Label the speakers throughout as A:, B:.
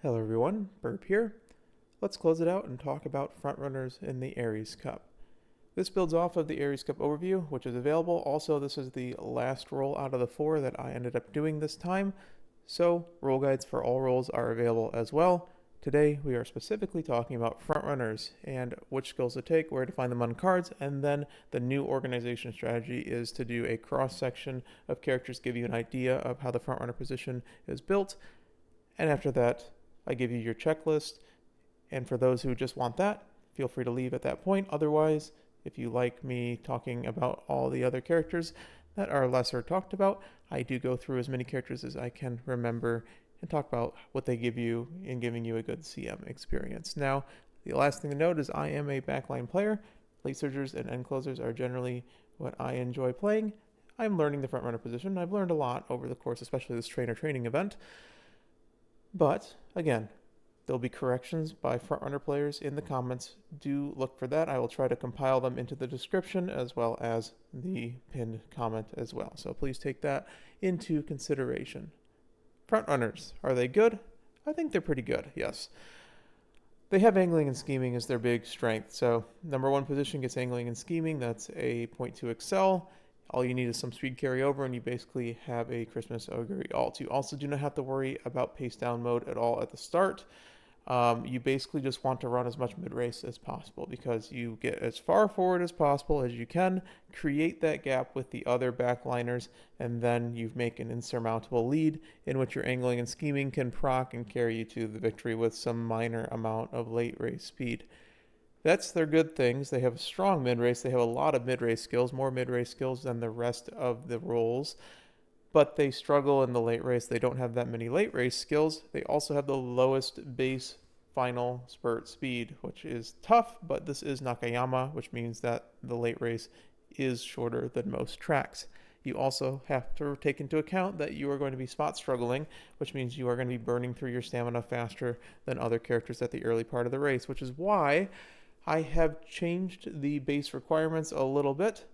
A: Hello everyone, Burp here. Let's close it out and talk about frontrunners in the ARIES Cup. This builds off of the ARIES Cup overview, which is available. Also, this is the last roll out of the 4 that I ended up doing this time, so roll guides for all rolls are available as well. Today, we are specifically talking about frontrunners and which skills to take, where to find them on cards, and then the new organization strategy is to do a cross-section of characters, give you an idea of how the frontrunner position is built, and after that, I give you your checklist. And for those who just want that, feel free to leave at that point. Otherwise, if you like me talking about all the other characters that are lesser talked about, I do go through as many characters as I can remember and talk about what they give you in giving you a good CM experience. Now, the last thing to note is I am a backline player. Late surgers and end closers are generally what I enjoy playing. I'm learning the frontrunner position. I've learned a lot over the course, especially this trainer training event. But again, there'll be corrections by frontrunner players in the comments. Do look for that. I will try to compile them into the description as well as the pinned comment as well. So please take that into consideration. Frontrunners, are they good? I think they're pretty good, yes. They have angling and scheming as their big strength. So number 1 position gets angling and scheming. That's a 0.2 excel. All you need is some speed carryover, and you basically have a Christmas Augury alt. You also do not have to worry about pace down mode at all at the start. You basically just want to run as much mid-race as possible because you get as far forward as possible as you can, create that gap with the other backliners, and then you make an insurmountable lead in which your angling and scheming can proc and carry you to the victory with some minor amount of late race speed. That's their good things. They have a strong mid-race. They have a lot of mid-race skills, more mid-race skills than the rest of the roles. But they struggle in the late race. They don't have that many late race skills. They also have the lowest base final spurt speed, which is tough, but this is Nakayama, which means that the late race is shorter than most tracks. You also have to take into account that you are going to be spot struggling, which means you are going to be burning through your stamina faster than other characters at the early part of the race, which is why I have changed the base requirements a little bit.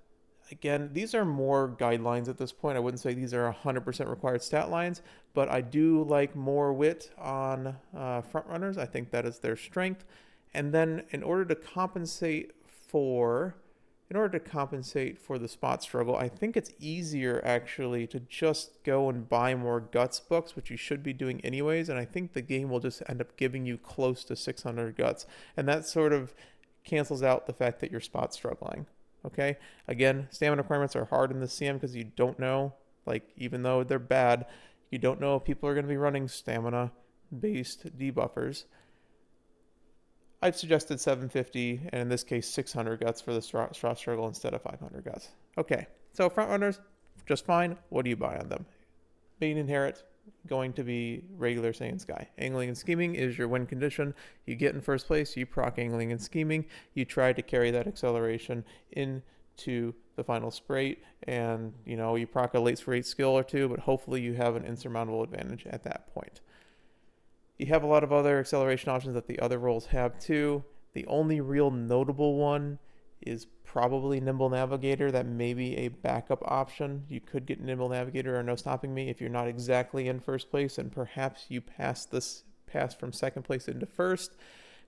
A: Again, these are more guidelines at this point. I wouldn't say these are 100% required stat lines, but I do like more wit on frontrunners. I think that is their strength. And then in order to compensate for the spot struggle, I think it's easier actually to just go and buy more guts books, which you should be doing anyways. And I think the game will just end up giving you close to 600 guts. And that sort of cancels out the fact that you're spot struggling. Okay, again, stamina requirements are hard in the CM because you don't know, like, even though they're bad, you don't know if people are going to be running stamina based debuffers. I've suggested 750 and in this case 600 guts for the straw struggle instead of 500 guts. Okay, so frontrunners, just fine. What do you buy on them? Main inherit, going to be regular Saiyan Sky. Angling and scheming is your win condition. You get in first place, you proc angling and scheming, you try to carry that acceleration into the final sprite, and you proc a late sprite skill or two, but hopefully you have an insurmountable advantage at that point. You have a lot of other acceleration options that the other roles have too. The only real notable one is probably Nimble Navigator. That may be a backup option. You could get Nimble Navigator or No Stopping Me if you're not exactly in first place, and perhaps you pass from second place into first,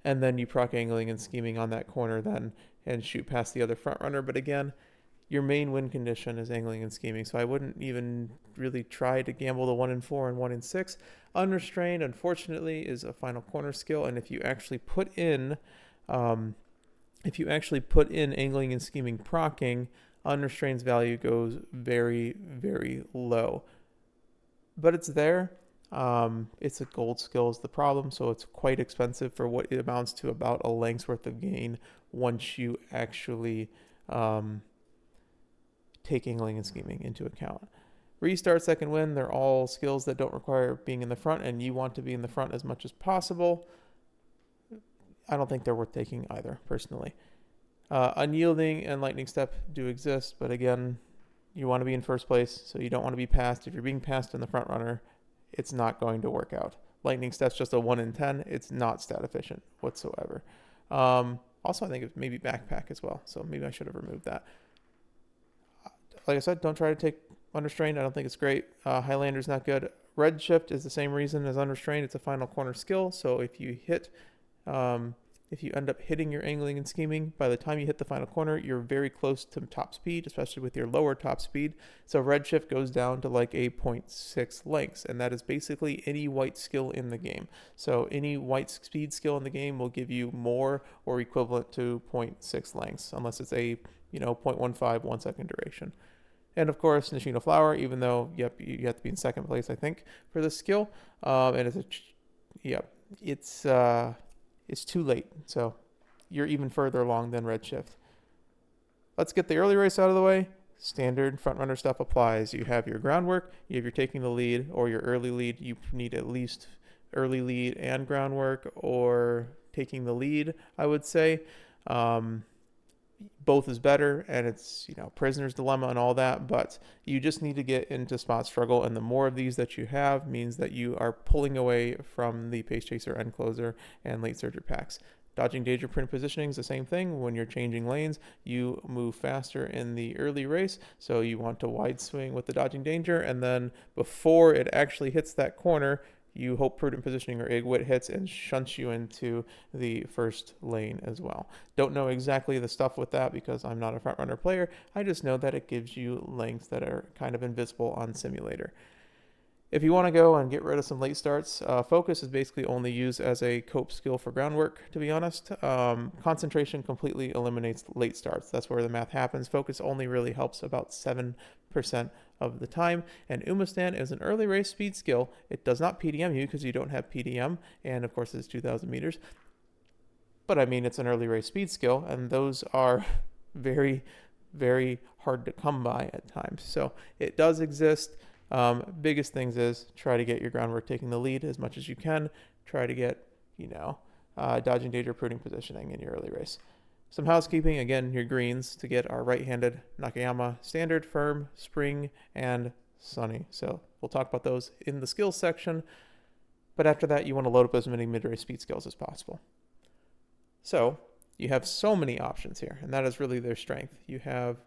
A: and then you proc angling and scheming on that corner then and shoot past the other front runner. But again, your main win condition is angling and scheming, so I wouldn't even really try to gamble the 1 in 4 and 1 in 6. Unrestrained, unfortunately, is a final corner skill, and if you actually put in angling and scheming procking, unrestrained's value goes very, very low. But it's there. It's a gold skill is the problem, so it's quite expensive for what it amounts to about a length's worth of gain once you actually take angling and scheming into account. Restart, second win, they're all skills that don't require being in the front, and you want to be in the front as much as possible. I don't think they're worth taking either, personally. Unyielding and lightning step do exist, but again, you want to be in first place, so you don't want to be passed. If you're being passed in the front runner, it's not going to work out. Lightning step's just a 1 in 10. It's not stat efficient whatsoever. Also, I think it's maybe backpack as well, so maybe I should have removed that. Like I said, don't try to take Unrestrained, I don't think it's great. Highlander's not good. Redshift is the same reason as Unrestrained. It's a final corner skill, so um, if you end up hitting your angling and scheming, by the time you hit the final corner, you're very close to top speed, especially with your lower top speed. So Redshift goes down to like a 0.6 lengths, and that is basically any white skill in the game. So any white speed skill in the game will give you more or equivalent to 0.6 lengths, unless it's a 0.15 1 second duration. And of course, Nishino Flower, even though, yep, you have to be in second place, I think, for this skill. And it's too late. So you're even further along than Redshift. Let's get the early race out of the way. Standard frontrunner stuff applies. You have your groundwork, you have your taking the lead, or your early lead. You need at least early lead and groundwork, or taking the lead, I would say. Both is better, and it's prisoner's dilemma and all that, but you just need to get into spot struggle, and the more of these that you have means that you are pulling away from the pace chaser, end closer, and late surger packs. Dodging danger print positioning is the same thing. When you're changing lanes, you move faster in the early race, so you want to wide swing with the dodging danger, and then before it actually hits that corner, you hope prudent positioning or Igwit hits and shunts you into the first lane as well. Don't know exactly the stuff with that because I'm not a front runner player. I just know that it gives you lengths that are kind of invisible on simulator. If you want to go and get rid of some late starts, focus is basically only used as a cope skill for groundwork, to be honest. Concentration completely eliminates late starts. That's where the math happens. Focus only really helps about 7% of the time. And Umamusume is an early race speed skill. It does not PDM you because you don't have PDM, and of course it's 2,000 meters. But I mean, it's an early race speed skill, and those are very, very hard to come by at times. So it does exist. Biggest things is try to get your groundwork taking the lead as much as you can. Try to get, dodging danger, prudent positioning in your early race. Some housekeeping, again, your greens to get are right-handed, Nakayama, standard, firm, spring, and sunny. So we'll talk about those in the skills section. But after that, you want to load up as many mid-race speed skills as possible. So you have so many options here, and that is really their strength. You have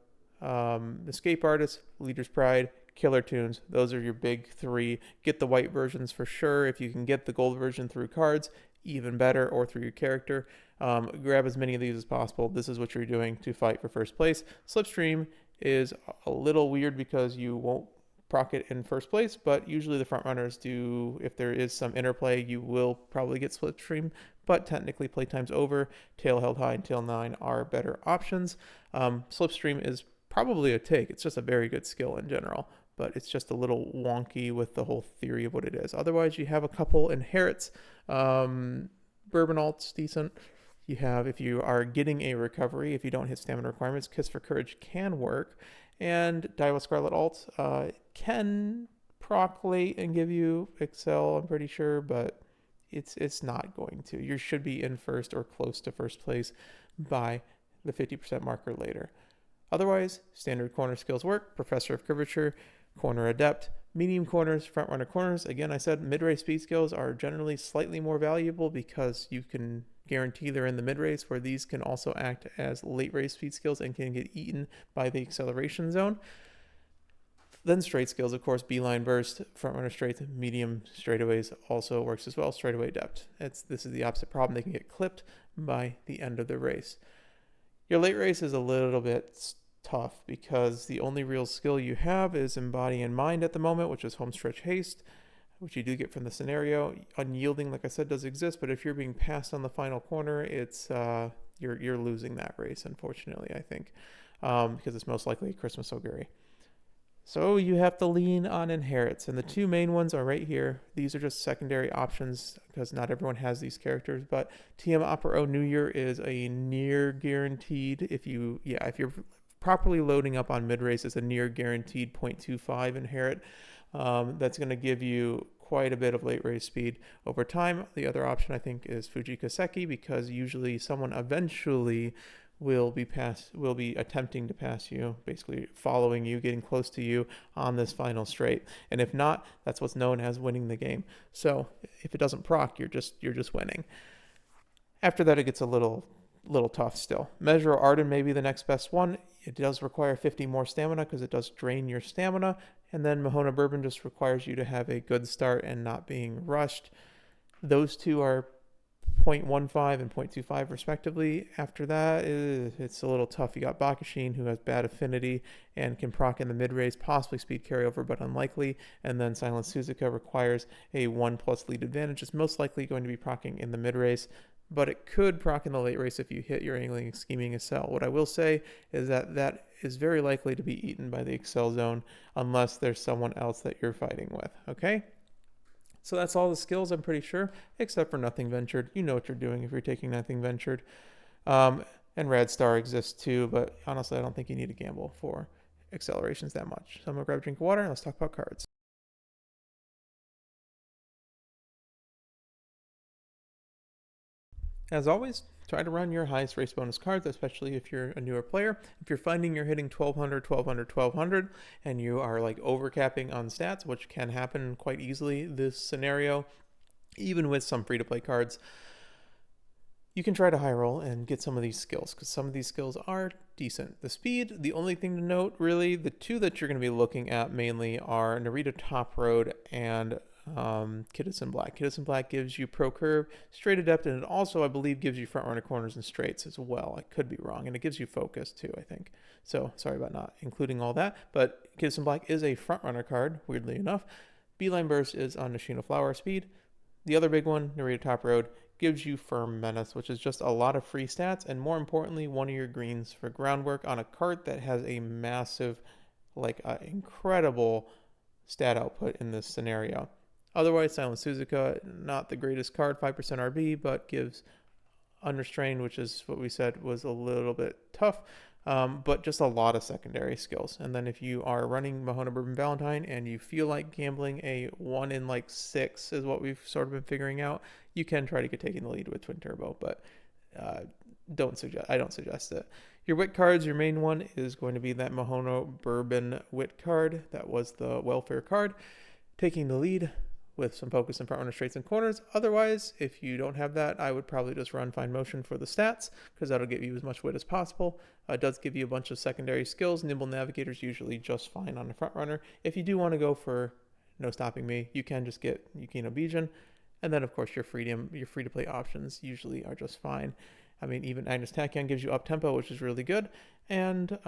A: Escape Artist, Leader's Pride, Killer Tunes. Those are your big three. Get the white versions for sure. If you can get the gold version through cards, even better, or through your character. Grab as many of these as possible. This is what you're doing to fight for first place. Slipstream is a little weird because you won't proc it in first place, but usually the front runners do. If there is some interplay, you will probably get Slipstream, but technically playtime's over. Tail Held High and Tail 9 are better options. Slipstream is probably a take. It's just a very good skill in general, but it's just a little wonky with the whole theory of what it is. Otherwise, you have a couple inherits. Bourbon Alt's decent. You have, if you are getting a recovery, if you don't hit stamina requirements, Kiss for Courage can work. And Daiwa Scarlet Alt can proc late and give you Excel, I'm pretty sure, but it's not going to. You should be in first or close to first place by the 50% marker later. Otherwise, standard corner skills work. Professor of Curvature, Corner Adept, medium corners, front runner corners. Again, I said mid-race speed skills are generally slightly more valuable because you can guarantee they're in the mid-race, where these can also act as late-race speed skills and can get eaten by the acceleration zone. Then straight skills, of course, beeline burst, front runner straight, medium straightaways also works as well. Straightaway adept. This is the opposite problem. They can get clipped by the end of the race. Your late race is a little bit tough because the only real skill you have is Embody and Mind at the moment, which is Homestretch Haste, which you do get from the scenario. Unyielding, like I said, does exist, but if you're being passed on the final corner, it's you're losing that race, unfortunately, I think, because it's most likely Christmas Oguri. So you have to lean on inherits, and the two main ones are right here. These are just secondary options because not everyone has these characters, but TM Opera O New Year is a near guaranteed. If you're properly loading up on mid-race, it's a near guaranteed 0.25 inherit. That's going to give you quite a bit of late race speed over time. The other option, I think, is Fujika Seki, because usually someone eventually will be attempting to pass you, basically following you, getting close to you on this final straight. And if not, that's what's known as winning the game. So if it doesn't proc, you're just winning. After that, it gets a little tough still. Measure of Arden may be the next best one. It does require 50 more stamina because it does drain your stamina. And then Mahona Bourbon just requires you to have a good start and not being rushed. Those two are 0.15 and 0.25 respectively. After that, it's a little tough. You got Bakashin, who has bad affinity and can proc in the mid race, possibly speed carryover, but unlikely. And then Silent Suzuka requires a 1+ lead advantage. It's most likely going to be procking in the mid race, but it could proc in the late race if you hit your angling, scheming, Excel. What I will say is that is very likely to be eaten by the Excel zone unless there's someone else that you're fighting with, okay? So that's all the skills, I'm pretty sure, except for Nothing Ventured. You know what you're doing if you're taking Nothing Ventured. And Rad Star exists too, but honestly, I don't think you need to gamble for accelerations that much. So I'm going to grab a drink of water and let's talk about cards. As always, try to run your highest race bonus cards, especially if you're a newer player. If you're finding you're hitting 1200, 1200, 1200, and you are like overcapping on stats, which can happen quite easily this scenario, even with some free-to-play cards, you can try to high roll and get some of these skills, because some of these skills are decent. The speed, the only thing to note, really, the two that you're going to be looking at mainly are Narita Top Road and Kidison Black. Kidison Black gives you pro curve, straight adept, and it also, I believe, gives you front runner corners and straights as well. I could be wrong, and it gives you focus too, I think. So sorry about not including all that, but Kidison Black is a front runner card, weirdly enough. Beeline Burst is on Nishino Flower speed. The other big one, Narita Top Road, gives you Firm Menace, which is just a lot of free stats, and more importantly, one of your greens for groundwork on a card that has a massive, incredible stat output in this scenario. Otherwise, Silent Suzuka, not the greatest card, 5% RB, but gives Unrestrained, which is what we said was a little bit tough, but just a lot of secondary skills. And then if you are running Mahona Bourbon Valentine and you feel like gambling a 1 in 6 is what we've sort of been figuring out, you can try to get taking the lead with Twin Turbo, but I don't suggest it. Your wit cards, your main one is going to be that Mahona Bourbon wit card. That was the welfare card, taking the lead with some focus in front runner straights and corners. Otherwise, if you don't have that, I would probably just run Fine Motion for the stats, because that'll give you as much wit as possible. It does give you a bunch of secondary skills. Nimble Navigator's usually just fine on a front runner. If you do want to go for No Stopping Me, you can just get Yukino Bijan. And then, of course, your free-to-play options usually are just fine. I mean, even Agnes Tachyon gives you up-tempo, which is really good. And,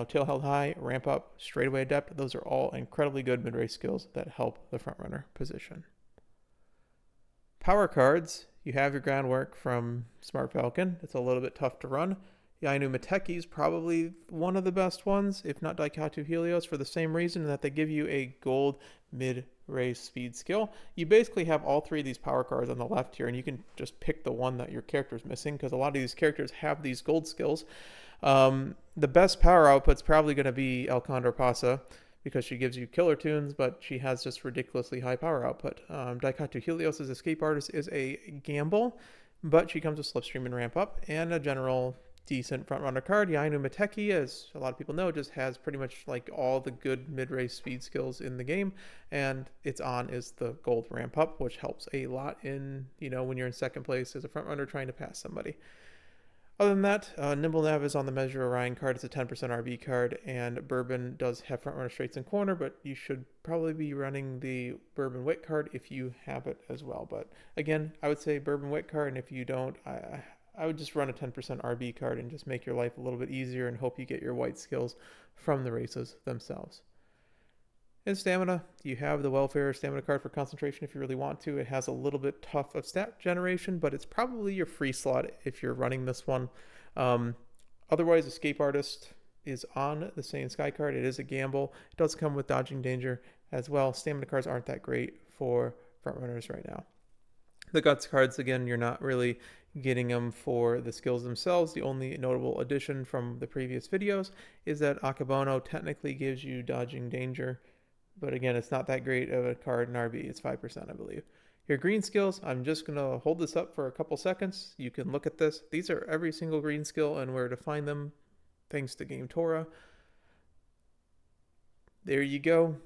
A: tail held high, ramp up, straightaway adept. Those are all incredibly good mid-race skills that help the front runner position. Power cards, you have your groundwork from Smart Falcon. It's a little bit tough to run. Yainu Mateki is probably one of the best ones, if not Daikatu Helios, for the same reason that they give you a gold mid-race speed skill. You basically have all three of these power cards on the left here, and you can just pick the one that your character is missing, because a lot of these characters have these gold skills. The best power output's probably going to be El Condor Pasa, because she gives you killer tunes, but she has just ridiculously high power output. Daikatu Helios' Escape Artist is a gamble, but she comes with Slipstream and Ramp Up, and a general decent front runner card. Yainu Mateki, as a lot of people know, just has pretty much all the good mid-race speed skills in the game, and its on is the gold ramp up, which helps a lot in, when you're in second place as a front runner trying to pass somebody. Other than that, Nimble Nav is on the Measure Orion card. It's a 10% RB card, and Bourbon does have front runner straights and corner, but you should probably be running the Bourbon Wit card if you have it as well. But again, I would say Bourbon Wit card, and if you don't, I would just run a 10% RB card and just make your life a little bit easier and hope you get your white skills from the races themselves. In stamina, you have the welfare stamina card for concentration if you really want to. It has a little bit tough of stat generation, but it's probably your free slot if you're running this one. Otherwise, Escape Artist is on the Saiyan Sky card. It is a gamble. It does come with Dodging Danger as well. Stamina cards aren't that great for front runners right now. The Guts cards, again, you're not really getting them for the skills themselves. The only notable addition from the previous videos is that Akabono technically gives you Dodging Danger, but again, it's not that great of a card in RB. It's 5%, I believe. Your green skills, I'm just going to hold this up for a couple seconds. You can look at this. These are every single green skill and where to find them, thanks to Game Torah. There you go.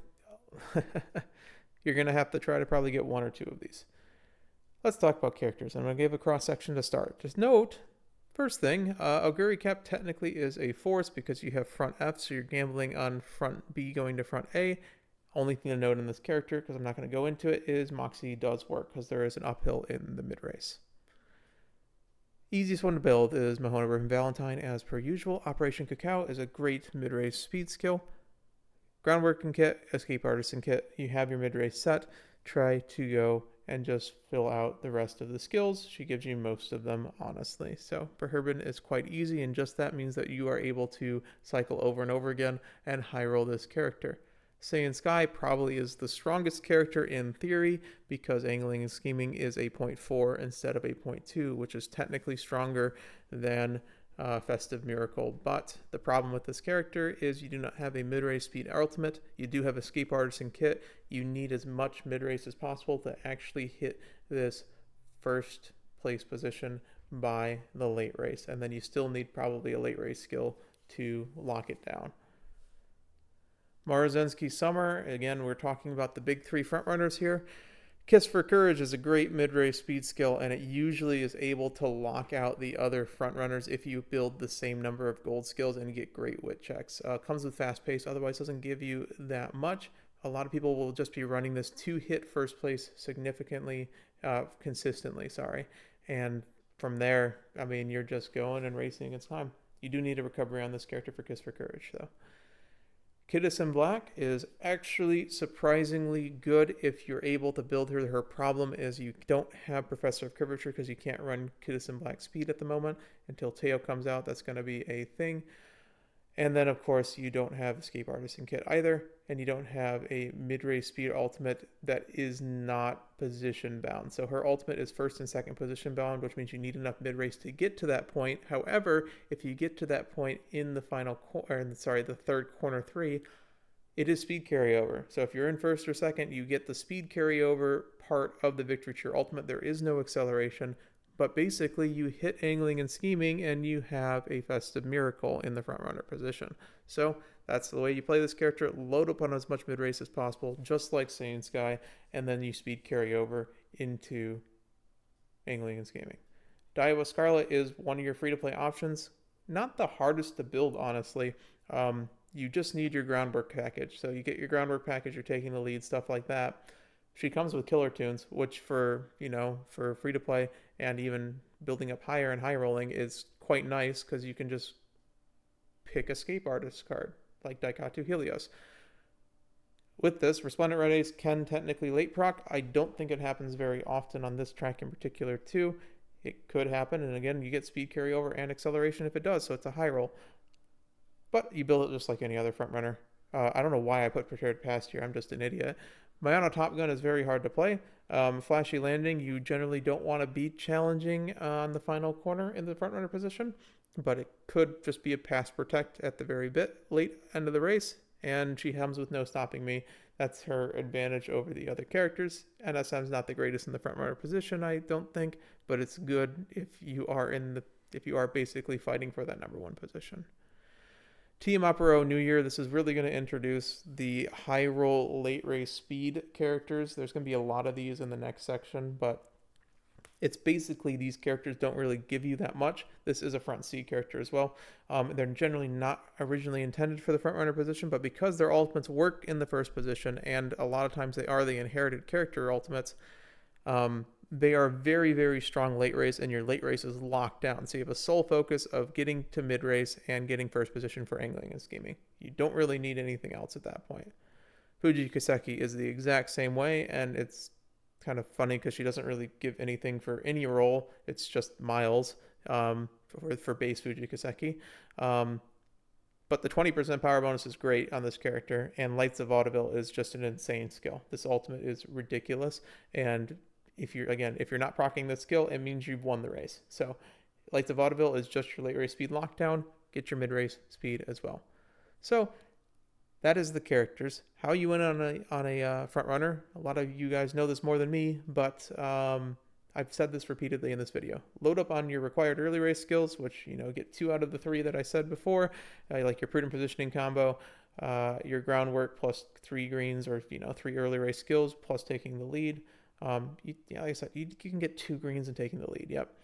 A: You're going to have to try to probably get one or two of these. Let's talk about characters. I'm going to give a cross-section to start. Just note, First thing, Augury Cap technically is a force because you have front F, so you're gambling on front B going to front A. Only thing to note in this character, because I'm not going to go into it, is Moxie does work because there is an uphill in the mid-race. Easiest one to build is Mahona Ribbon Valentine as per usual. Operation Cacao is a great mid-race speed skill. Groundworking kit, Escape Artisan kit, you have your mid-race set. Try to go and just fill out the rest of the skills. She gives you most of them, honestly. So Prohibition is quite easy, and just that means that you are able to cycle over and over again and high roll this character. Saiyan Sky probably is the strongest character in theory because Angling and Scheming is a 0.4 instead of a 0.2, which is technically stronger than Festive Miracle. But the problem with this character is you do not have a mid-race speed ultimate. You do have Escape Artisan kit. You need as much mid-race as possible to actually hit this first place position by the late race. And then you still need probably a late race skill to lock it down. Maruzensky Summer, again, we're talking about the big three frontrunners here. Kiss for Courage is a great mid-race speed skill, and it usually is able to lock out the other frontrunners if you build the same number of gold skills and get great wit checks. Comes with fast pace, otherwise doesn't give you that much. A lot of people will just be running this to hit first place consistently, and from there, I mean, you're just going and racing against time. You do need a recovery on this character for Kiss for Courage, though. Kiddos in Black is actually surprisingly good if you're able to build her. Her problem is you don't have Professor of Curvature because you can't run Kiddos in Black speed at the moment. Until Teo comes out, that's going to be a thing. And then, of course, you don't have Escape Artisan kit either, and you don't have a mid-race speed ultimate that is not position bound. So her ultimate is first and second position bound, which means you need enough mid-race to get to that point. However, if you get to that point in the the third corner 3, it is speed carryover. So if you're in first or second, you get the speed carryover part of the Victory Cheer ultimate. There is no acceleration. But basically, you hit Angling and Scheming, and you have a Festive Miracle in the frontrunner position. So that's the way you play this character. Load up on as much mid-race as possible, just like Saiyan Sky, and then you speed carry over into Angling and Scheming. Daiwa Scarlet is one of your free-to-play options. Not the hardest to build, honestly. You just need your groundwork package. So you get your groundwork package, you're taking the lead, stuff like that. She comes with killer tunes, which for free to play and even building up higher and high rolling is quite nice because you can just pick Escape Artist card like Daikatu Helios. With this, Resplendent Red Ace can technically late proc. I don't think it happens very often on this track in particular too. It could happen, and again, you get speed carryover and acceleration if it does, so it's a high roll. But you build it just like any other front runner. I don't know why I put Prepared Past here. I'm just an idiot. Mayano Top Gun is very hard to play. Flashy Landing, you generally don't want to be challenging on the final corner in the front runner position, but it could just be a pass protect at the very late end of the race, and she comes with no stopping me. That's her advantage over the other characters. NSM's not the greatest in the front runner position, I don't think, but it's good if you are basically fighting for that number 1 position. Team Apero New Year, this is really going to introduce the high roll late race speed characters. There's going to be a lot of these in the next section, but it's basically these characters don't really give you that much. This is a front C character as well. They're generally not originally intended for the front runner position, but because their ultimates work in the first position, and a lot of times they are the inherited character ultimates, they are very, very strong late race, and your late race is locked down. So you have a sole focus of getting to mid race and getting first position for Angling and Scheming. You don't really need anything else at that point. Fuji Kaseki is the exact same way, and it's kind of funny because she doesn't really give anything for any role. It's just miles for base Fuji Kaseki. But the 20% power bonus is great on this character, and Lights of Vaudeville is just an insane skill. This ultimate is ridiculous, and if you're not proccing this skill, it means you've won the race. So Lights of Vaudeville is just your late race speed lockdown. Get your mid race speed as well. So that is the characters. How you win on a front runner. A lot of you guys know this more than me, but I've said this repeatedly in this video. Load up on your required early race skills, which get 2 out of the 3 that I said before, like your prudent positioning combo, your groundwork plus 3 greens, or 3 early race skills plus taking the lead. Like I said, you can get 2 greens and taking the lead. Yep.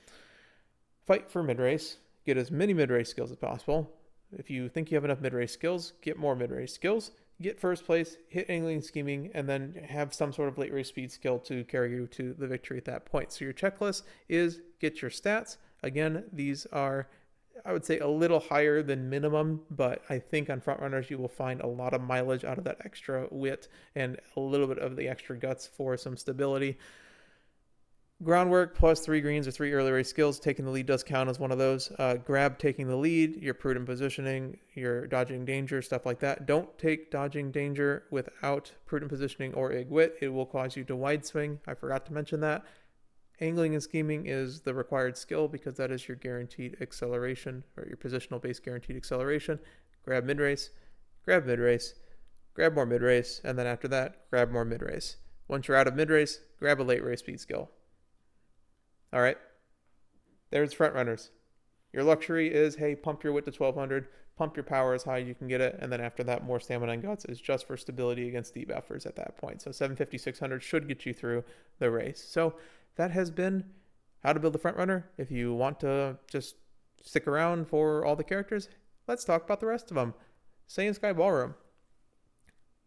A: Fight for mid race, get as many mid-race skills as possible. If you think you have enough mid-race skills, get more mid-race skills. Get first place, hit angling and scheming, and then have some sort of late race speed skill to carry you to the victory at that point. So your checklist is get your stats. Again, these are, I would say, a little higher than minimum, but I think on front runners you will find a lot of mileage out of that extra wit and a little bit of the extra guts for some stability. Groundwork plus 3 greens or 3 early race skills. Taking the lead does count as one of those. Grab taking the lead, your prudent positioning, your dodging danger, stuff like that. Don't take dodging danger without prudent positioning or egg wit. It will cause you to wide swing. I forgot to mention that. Angling and scheming is the required skill because that is your guaranteed acceleration or your positional based guaranteed acceleration. Grab mid-race, grab mid-race, grab more mid-race, and then after that, grab more mid-race. Once you're out of mid-race, grab a late race speed skill. All right, there's front runners. Your luxury is, hey, pump your wit to 1200, pump your power as high as you can get it, and then after that, more stamina and guts is just for stability against debuffers at that point. So 750, 600 should get you through the race. So that has been how to build a front runner. If you want to just stick around for all the characters, let's talk about the rest of them. Saiyan Sky Ballroom.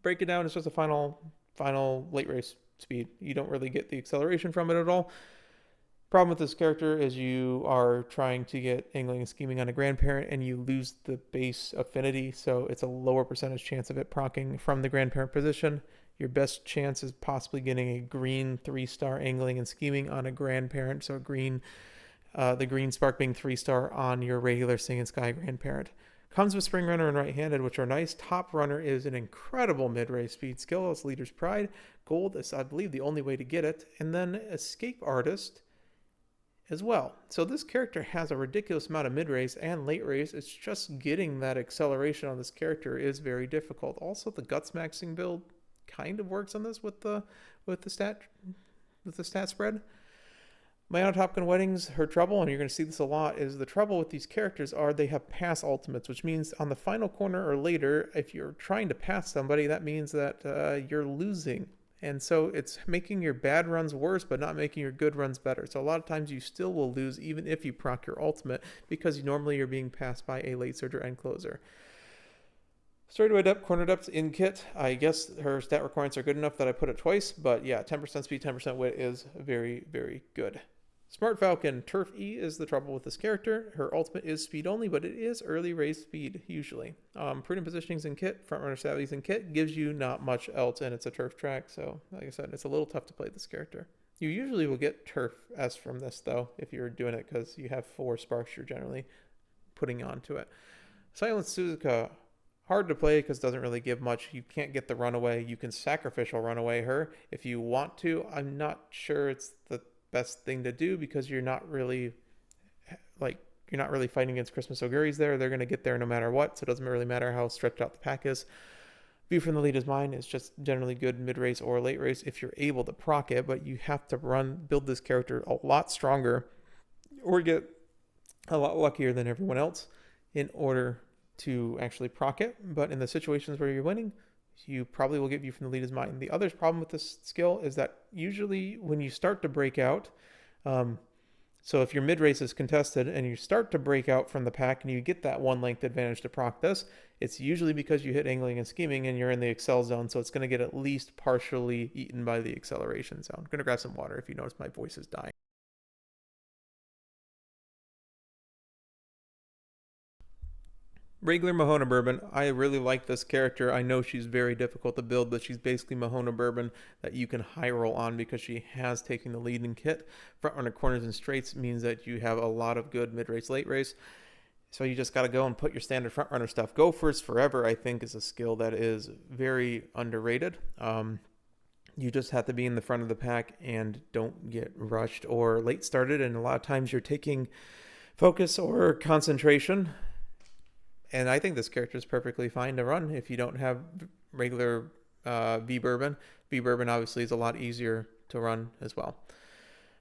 A: Break it down, it's just a final late race speed. You don't really get the acceleration from it at all. Problem with this character is you are trying to get angling and scheming on a grandparent and you lose the base affinity, so it's a lower percentage chance of it proccing from the grandparent position. Your best chance is possibly getting a green 3-star angling and scheming on a grandparent, so green, the green spark being 3-star on your regular Saiyan Sky grandparent. Comes with Spring Runner and Right-Handed, which are nice. Top Runner is an incredible mid-race speed skill. It's Leader's Pride. Gold is, I believe, the only way to get it. And then Escape Artist as well. So this character has a ridiculous amount of mid-race and late race. It's just getting that acceleration on this character is very difficult. Also, the Guts maxing build kind of works on this with the stat spread. My Top Gun Weddings, her trouble, and you're going to see this a lot, is the trouble with these characters are they have pass ultimates, which means on the final corner or later, if you're trying to pass somebody, that means that you're losing. And so it's making your bad runs worse, but not making your good runs better. So a lot of times you still will lose even if you proc your ultimate because normally you're being passed by a late surger and closer. Straightaway Depth, Corner Depth in kit. I guess her stat requirements are good enough that I put it twice, but yeah, 10% speed, 10% wit is very, very good. Smart Falcon, Turf E is the trouble with this character. Her ultimate is speed only, but it is early race speed, usually. Prudent Positionings in kit, Front Runner Savvies in kit, gives you not much else, and it's a turf track, so like I said, it's a little tough to play this character. You usually will get Turf S from this, though, if you're doing it, because you have 4 sparks you're generally putting onto it. Silent Suzuka, hard to play because it doesn't really give much. You can't get the runaway. You can sacrificial runaway her if you want to. I'm not sure it's the best thing to do because you're not really fighting against Christmas Oguris there. They're going to get there no matter what, so it doesn't really matter how stretched out the pack is. View from the Lead is Mine is just generally good mid-race or late race if you're able to proc it, but you have to build this character a lot stronger or get a lot luckier than everyone else in order to actually proc it. But in the situations where you're winning, you probably will get View from the Lead is Mine. The other problem with this skill is that usually when you start to break out, so if your mid-race is contested and you start to break out from the pack and you get that 1 length advantage to proc this, it's usually because you hit angling and scheming and you're in the excel zone, so it's going to get at least partially eaten by the acceleration zone. I'm going to grab some water if you notice my voice is dying. Regular Mahona Bourbon, I really like this character. I know she's very difficult to build, but she's basically Mahona Bourbon that you can high roll on because she has taken the lead in kit. Front runner corners and straights means that you have a lot of good mid-race, late race. So you just got to go and put your standard front runner stuff. Go first forever, I think, is a skill that is very underrated. You just have to be in the front of the pack and don't get rushed or late started. And a lot of times you're taking focus or concentration. And I think this character is perfectly fine to run if you don't have regular V Bourbon. V Bourbon obviously is a lot easier to run as well.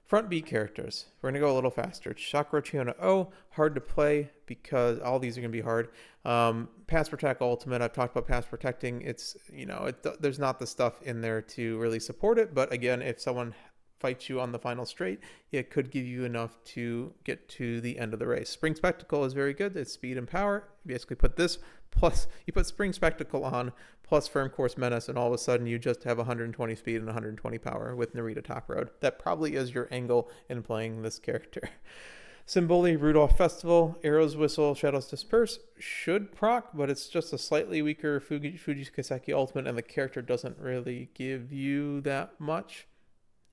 A: Front B characters. We're going to go a little faster. Chakra Chiona O, hard to play because all these are going to be hard. Pass Protect Ultimate, I've talked about Pass Protecting. It's, there's not the stuff in there to really support it. But again, if someone fight you on the final straight, it could give you enough to get to the end of the race. Spring Spectacle is very good. It's speed and power. You basically put this plus, you put Spring Spectacle on plus Firm Course Menace, and all of a sudden you just have 120 speed and 120 power with Narita Top Road. That probably is your angle in playing this character. Symboli, Rudolph Festival, Arrows Whistle, Shadows Disperse should proc, but it's just a slightly weaker Fuji Kaseki ultimate, and the character doesn't really give you that much.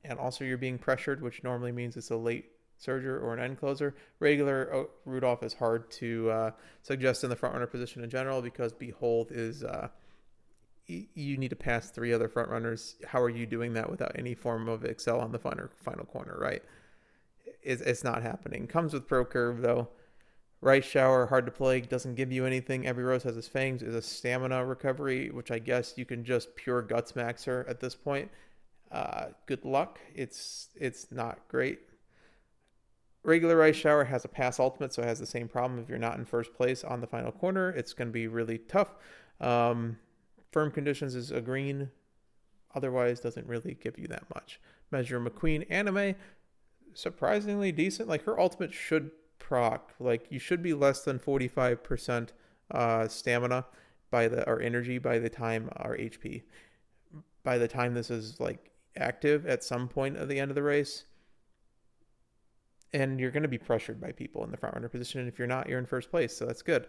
A: And also you're being pressured, which normally means it's a late surger or an end closer. Regular Rudolph is hard to suggest in the frontrunner position in general because Behold is you need to pass 3 other frontrunners. How are you doing that without any form of excel on the final corner, right? It's not happening. Comes with Pro Curve though. Rice Shower, hard to play, doesn't give you anything. Every Rose Has His Fangs is a stamina recovery, which I guess you can just pure guts max her at this point. Good luck. It's not great. Regular Rice Shower has a pass ultimate, so it has the same problem. If you're not in first place on the final corner, it's going to be really tough. Firm Conditions is a green. Otherwise, doesn't really give you that much. Measure McQueen Anime, surprisingly decent. Like, her ultimate should proc. Like, you should be less than 45% stamina or energy by the time, or HP, by the time this is like active at some point at the end of the race. And you're going to be pressured by people in the front runner position, and if you're not, you're in first place, so that's good.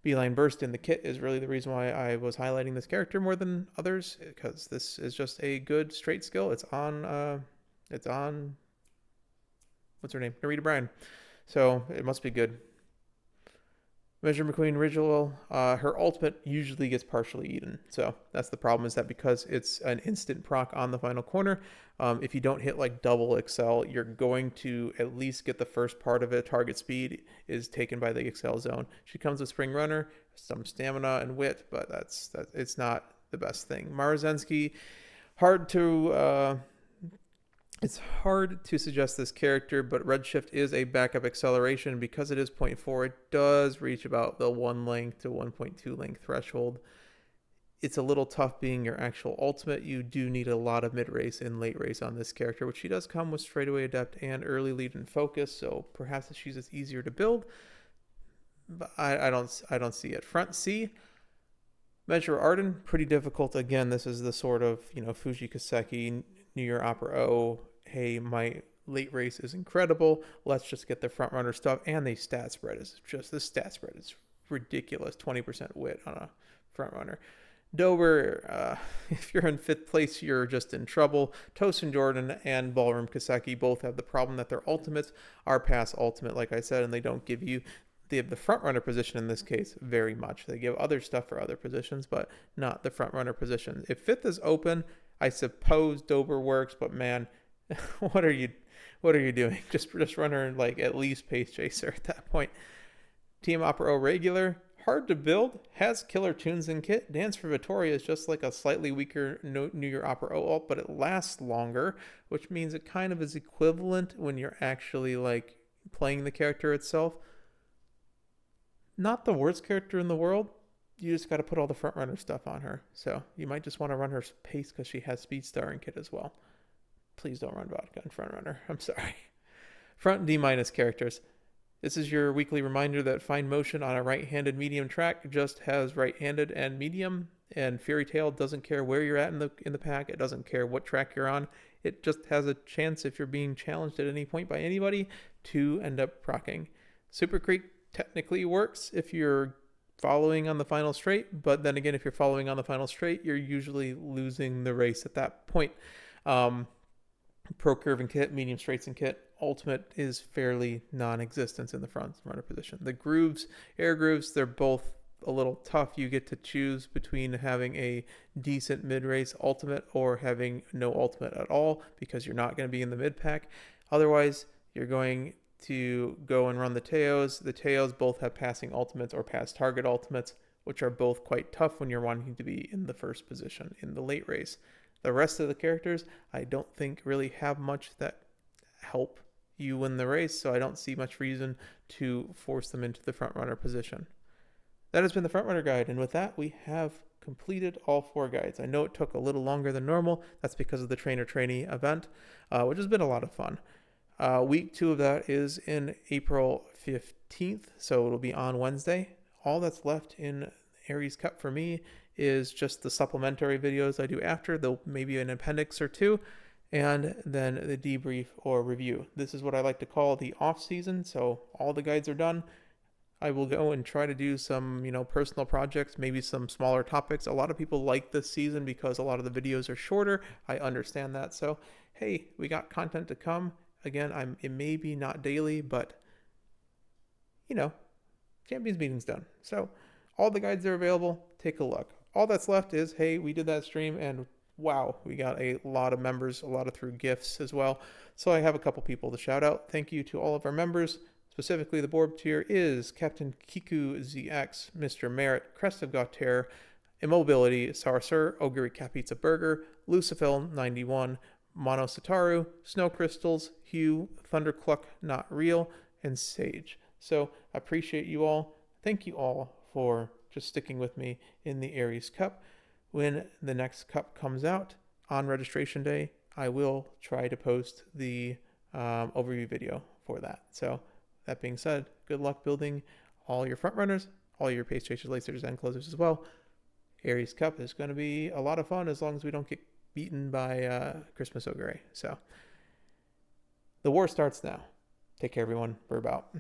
A: Beeline Burst in the kit is really the reason why I was highlighting this character more than others, because this is just a good straight skill. It's on what's her name, Narita Bryan, so it must be good. Measure McQueen Ritual, her ultimate usually gets partially eaten. So that's the problem, is that because it's an instant proc on the final corner, if you don't hit like double excel, you're going to at least get the first part of it. Target speed is taken by the excel zone. She comes with Spring Runner, some stamina and wit, but it's not the best thing. Marzensky, it's hard to suggest this character, but Redshift is a backup acceleration. Because it is 0.4, it does reach about the 1 length to 1.2 length threshold. It's a little tough being your actual ultimate. You do need a lot of mid-race and late race on this character, which she does come with Straightaway Adept and Early Lead and Focus, so perhaps she's just easier to build. But I don't see it. Front C, Measure Arden, pretty difficult. Again, this is the sort of, Fuji Kaseki, New Year Opera O, hey, my late race is incredible, let's just get the front runner stuff. And the stat spread is ridiculous. 20% wit on a front runner. Dober, if you're in 5th place, you're just in trouble. Tosin Jordan and Ballroom Kaseki both have the problem that their ultimates are pass ultimate, like I said, and they don't give you the front runner position in this case very much. They give other stuff for other positions, but not the front runner position. If 5th is open, I suppose Dober works, but man, what are you doing? Just run her like at least Pace Chaser at that point. Team Opera O regular, hard to build, has killer tunes in kit. Dance for Vittoria is just like a slightly weaker New Year Opera O ult, but it lasts longer, which means it kind of is equivalent when you're actually like playing the character itself. Not the worst character in the world. You just got to put all the front runner stuff on her. So you might just want to run her pace because she has Speed Star in kit as well. Please don't run vodka in front runner. I'm sorry. Front D- characters. This is your weekly reminder that Fine Motion on a right-handed medium track just has right-handed and medium, and Fairy Tail doesn't care where you're at in the pack. It doesn't care what track you're on. It just has a chance, if you're being challenged at any point by anybody, to end up procking. Super Creek technically works if you're following on the final straight, but then again, if you're following on the final straight, you're usually losing the race at that point. Pro Curve and kit, medium straights and kit, ultimate is fairly non-existent in the front runner position. The grooves, air grooves, they're both a little tough. You get to choose between having a decent mid-race ultimate or having no ultimate at all, because you're not going to be in the mid-pack. Otherwise, you're going to go and run the Teos. The Teos both have passing ultimates or pass target ultimates, which are both quite tough when you're wanting to be in the first position in the late race. The rest of the characters, I don't think really have much that help you win the race, so I don't see much reason to force them into the front runner position. That has been the front runner guide, and with that, we have completed all 4 guides. I know it took a little longer than normal. That's because of the trainer trainee event, which has been a lot of fun. Week 2 of that is in April 15th, so it'll be on Wednesday. All that's left in Aries Cup for me is just the supplementary videos I do after. There'll maybe an appendix or 2, and then the debrief or review. This is what I like to call the off season. So all the guides are done. I will go and try to do some, personal projects, maybe some smaller topics. A lot of people like this season because a lot of the videos are shorter. I understand that. So, hey, we got content to come. Again, it may be not daily, but Champions Meeting's done. So all the guides are available. Take a look. All that's left is, hey, we did that stream and wow, we got a lot of members, a lot of through gifts as well. So I have a couple people to shout out. Thank you to all of our members. Specifically, the board tier is Captain Kiku ZX, Mr. Merritt, Crest of Gautier, Immobility, Sarsur, Oguri Capizza Burger, Lucifil 91, Mono Sataru, Snow Crystals, Hugh, Thundercluck Not Real, and Sage. So I appreciate you all. Thank you all for just sticking with me in the Aries Cup. When the next cup comes out on registration day, I will try to post the overview video for that. So that being said, good luck building all your front runners, all your pace chasers, late searchers, and closers as well. Aries Cup is going to be a lot of fun as long as we don't get beaten by Christmas Ogre. So the war starts now. Take care, everyone. We're about.